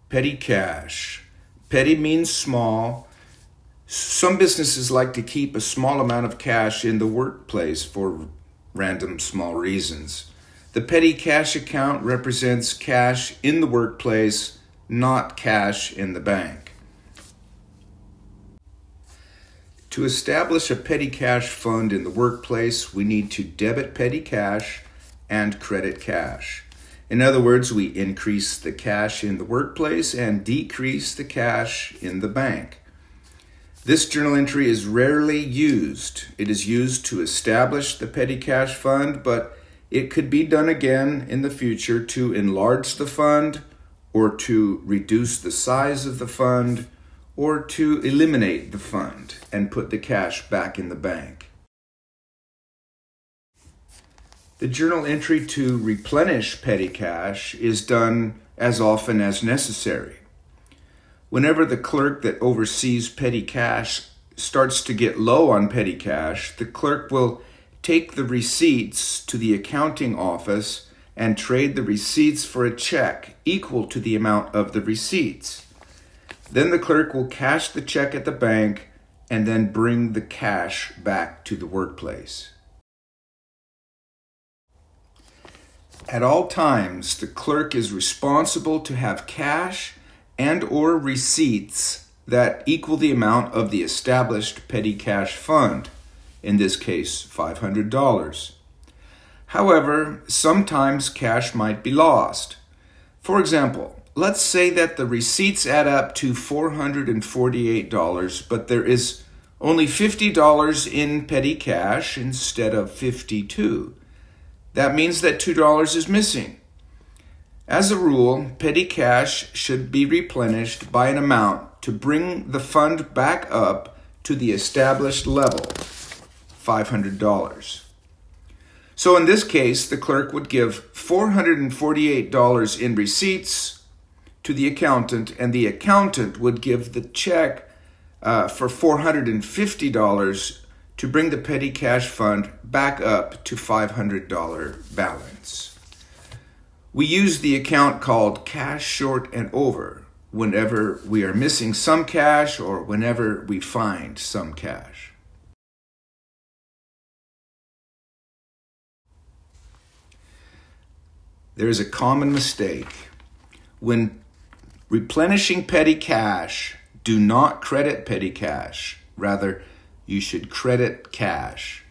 Petty cash. Petty means small. Some businesses like to keep a small amount of cash in the workplace for random small reasons. The petty cash account represents cash in the workplace, not cash in the bank. To establish a petty cash fund in the workplace, we need to debit petty cash and credit cash. In other words, we increase the cash in the workplace and decrease the cash in the bank. This journal entry is rarely used. It is used to establish the petty cash fund, but it could be done again in the future to enlarge the fund, or to reduce the size of the fund, or to eliminate the fund and put the cash back in the bank. The journal entry to replenish petty cash is done as often as necessary. Whenever the clerk that oversees petty cash starts to get low on petty cash, the clerk will take the receipts to the accounting office and trade the receipts for a check equal to the amount of the receipts. Then the clerk will cash the check at the bank and then bring the cash back to the workplace. At all times, the clerk is responsible to have cash and/or receipts that equal the amount of the established petty cash fund, in this case, $500. However, sometimes cash might be lost. For example, let's say that the receipts add up to $448, but there is only $50 in petty cash instead of $52. That means that $2 is missing. As a rule, petty cash should be replenished by an amount to bring the fund back up to the established level, $500. So in this case, the clerk would give $448 in receipts to the accountant, and the accountant would give the check for $450 to bring the petty cash fund back up to $500 balance. We use the account called cash short and over whenever we are missing some cash or whenever we find some cash. There is a common mistake. When replenishing petty cash, do not credit petty cash. Rather, you should credit cash.